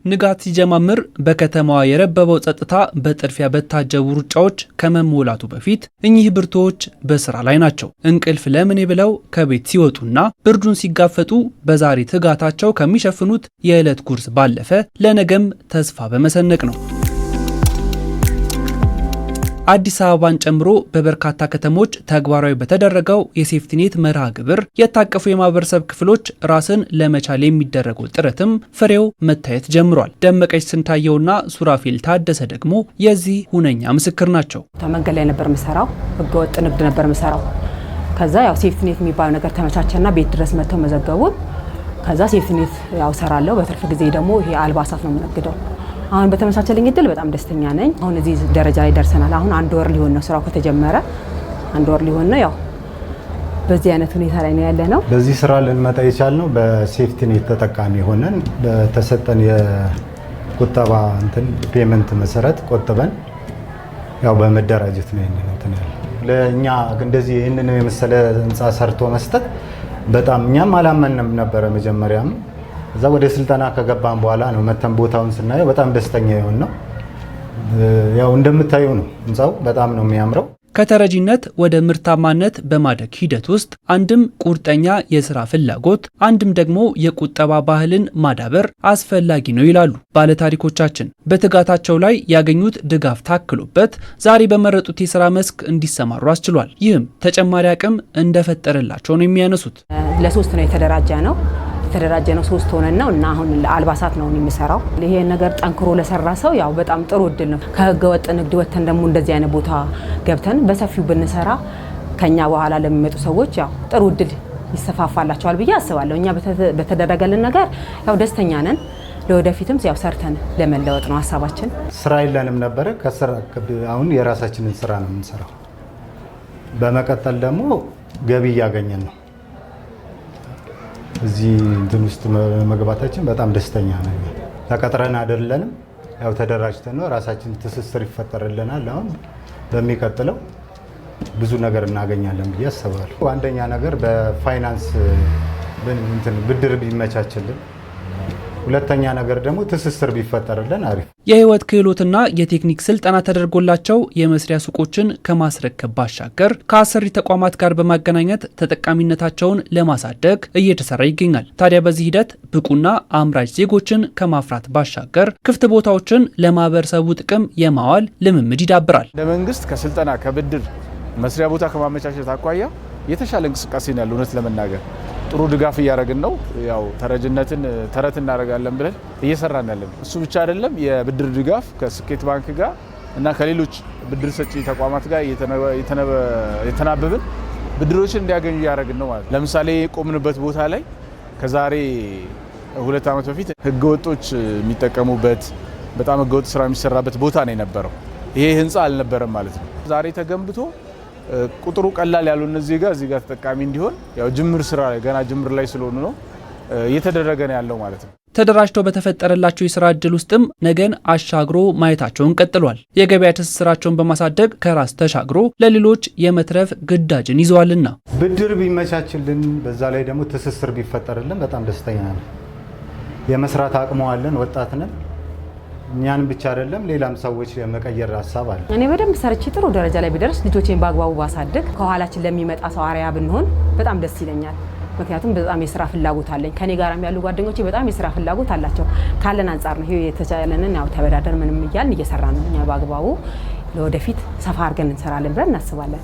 ንጋት ሲጀማምር በከተማዋ የረበበው ጸጥታ በጥድፊያ በታጀቡ ሩጫዎች ከመሞላቱ በፊት እኚህ ብርቱዎች በስራ ላይ ናቸው። እንቅልፍ ለምን ብለው ከቤት ሲወጡና ብርዱን ሲጋፈጡ በዛሬ ትጋታቸው ከሚሸፍኑት የዕለት ጉርስ ባለፈ ለነገም ተስፋ በመሰነቅ ነው። አዲስ አበባን ጨምሮ በበርካታ ከተሞች ተግባራዊ በተደረገው የሴፍቲኔት መርሃ ግብር የታቀፉ የማህበረሰብ ክፍሎች ራስን ለመቻል የሚደረገው ጥረትም ፍሬው መታየት ጀምሯል። ደመቀች ስንታየውና ሱራፌል ታደሰ ደግሞ የዚህ ሁነኛ ምስክር ናቸው። መንገድ ላይ ነበር የምሰራው፣ ህገወጥ ንግድ ነበር የምሰራው። ከዛ ያው ሴፍቲኔት የሚባለው ነገር ተመቻቸና ቤት ድረስ መጥተው መዘገቡን። ከዛ ሴፍቲኔት ያው ሰራለሁ፣ በትርፍ ጊዜ ደግሞ ይሄ አልባሳት ነው የምነግደው። አሁን በተመሳሰለኝ እድል በጣም ደስተኛ ነኝ። አሁን እዚህ ደረጃ ላይ ደርሰናል። አሁን 1 ወር ሊሆን ነው ስራው ከተጀመረ 1 ወር ሊሆን ነው። ያው በዚህ አይነት ሁኔታ ላይ ነው ያለነው። በዚህ ስራ ልንመጣ የቻልነው በሴፍቲኔት ተጠቃሚ ሆነን በተሰጠን የቁጠባ ፔመንት መሰረት ቆጥበን ያው በመደራጀት ነው እንትን ያለ ለኛ እንደዚህ ይሄንን የመሰለ ህንጻ ሰርቶ መስጠት በጣም እኛም አላመንም ነበረ መጀመሪያም። እዛ ወደ ስልጠና ከገባን በኋላ ነው መተን ቦታውን ስናየው በጣም ደስተኛ የሆን ነው። ያው እንደምታዩ ነው ህንጻው በጣም ነው የሚያምረው። ከተረጂነት ወደ ምርታማነት በማደግ ሂደት ውስጥ አንድም ቁርጠኛ የስራ ፍላጎት፣ አንድም ደግሞ የቁጠባ ባህልን ማዳበር አስፈላጊ ነው ይላሉ ባለታሪኮቻችን። በትጋታቸው ላይ ያገኙት ድጋፍ ታክሎበት ዛሬ በመረጡት የስራ መስክ እንዲሰማሩ አስችሏል። ይህም ተጨማሪ አቅም እንደፈጠረላቸው ነው የሚያነሱት። ለ3 ነው የተደራጀ ነው 3 ሆነን ነው እና አሁን ለአልባሳት ነው የሚሰራው። ይሄ ነገር ጠንክሮ ለሰራ ሰው ያው በጣም ጥሩ እድል ነው። ከህገ ወጥ ንግድ ወጥተን ደግሞ እንደዚህ አይነት ቦታ ገብተን በሰፊው ብንሰራ ከኛ በኋላ ለሚመጡ ሰዎች ያው ጥሩ እድል ይሰፋፋላቸዋል ብዬ አስባለሁ። እኛ በተደረገልን ነገር ያው ደስተኛ ነን። ለወደፊትም ያው ሰርተን ለመለወጥ ነው ሀሳባችን። ስራ የለንም ነበረ። አሁን የራሳችንን ስራ ነው የምንሰራው። በመቀጠል ደግሞ ገቢ እያገኘን ነው። እዚህ እንትን ውስጥ መግባታችን በጣም ደስተኛ ነኝ። ተቀጥረን አይደለንም፣ ያው ተደራጅተን ነው። ራሳችን ትስስር ይፈጠርልናል። አሁን በሚቀጥለው ብዙ ነገር እናገኛለን ብዬ አስባለሁ። አንደኛ ነገር በፋይናንስ ብድር ቢመቻችልን፣ ሁለተኛ ነገር ደግሞ ትስስር ቢፈጠርልን አሪፍ። የህይወት ክህሎትና የቴክኒክ ስልጠና ተደርጎላቸው የመስሪያ ሱቆችን ከማስረከብ ባሻገር ከአሰሪ ተቋማት ጋር በማገናኘት ተጠቃሚነታቸውን ለማሳደግ እየተሰራ ይገኛል። ታዲያ በዚህ ሂደት ብቁና አምራች ዜጎችን ከማፍራት ባሻገር ክፍት ቦታዎችን ለማህበረሰቡ ጥቅም የማዋል ልምምድ ይዳብራል። ለመንግስት ከስልጠና ከብድር መስሪያ ቦታ ከማመቻቸት አኳያ የተሻለ እንቅስቃሴ ነው ያለው። እውነት ለመናገር ጥሩ ድጋፍ እያደረግን ነው። ያው ተረጅነትን ተረት እናደርጋለን ብለን እየሰራን ያለን እሱ ብቻ አይደለም። የብድር ድጋፍ ከስኬት ባንክ ጋር እና ከሌሎች ብድር ሰጪ ተቋማት ጋር የተናበብን ብድሮችን እንዲያገኙ እያደረግን ነው ማለት። ለምሳሌ የቆምንበት ቦታ ላይ ከዛሬ 2 ዓመት በፊት ህገወጦች የሚጠቀሙበት በጣም ህገወጥ ስራ የሚሰራበት ቦታ ነው የነበረው። ይሄ ህንጻ አልነበረም ማለት ነው። ዛሬ ተገንብቶ ቁጥሩ ቀላል ያሉ እዚህ ጋር ተጠቃሚ እንዲሆን ያው ጅምር ስራ ላይ ገና ጅምር ላይ ስለሆነ ነው እየተደረገ ነው ያለው ማለት ነው። ተደራጅተው በተፈጠረላቸው የስራ እድል ውስጥም ነገን አሻግሮ ማየታቸውን ቀጥሏል። የገበያ ትስስራቸውን በማሳደግ ከራስ ተሻግሮ ለሌሎች የመትረፍ ግዳጅን ይዘዋልና ብድር ቢመቻችልን፣ በዛ ላይ ደግሞ ትስስር ቢፈጠርልን በጣም ደስተኛ ነን። የመስራት አቅሙ አለን፣ ወጣት ነን። እኛን ብቻ አይደለም ሌላም ሰዎች የመቀየር ሀሳብ አለ። እኔ በደንብ ሰርቼ ጥሩ ደረጃ ላይ ቢደርስ ልጆቼን በአግባቡ ባሳድግ ከኋላችን ለሚመጣ ሰው አርአያ ብንሆን በጣም ደስ ይለኛል። ምክንያቱም በጣም የስራ ፍላጎት አለኝ። ከኔ ጋርም ያሉ ጓደኞቼ በጣም የስራ ፍላጎት አላቸው። ካለን አንጻር ነው ይሄ የተቻለንን ያው ተበዳደር ምንም እያልን እየሰራን ነው። እኛ በአግባቡ ለወደፊት ሰፋ አድርገን እንሰራለን ብለን እናስባለን።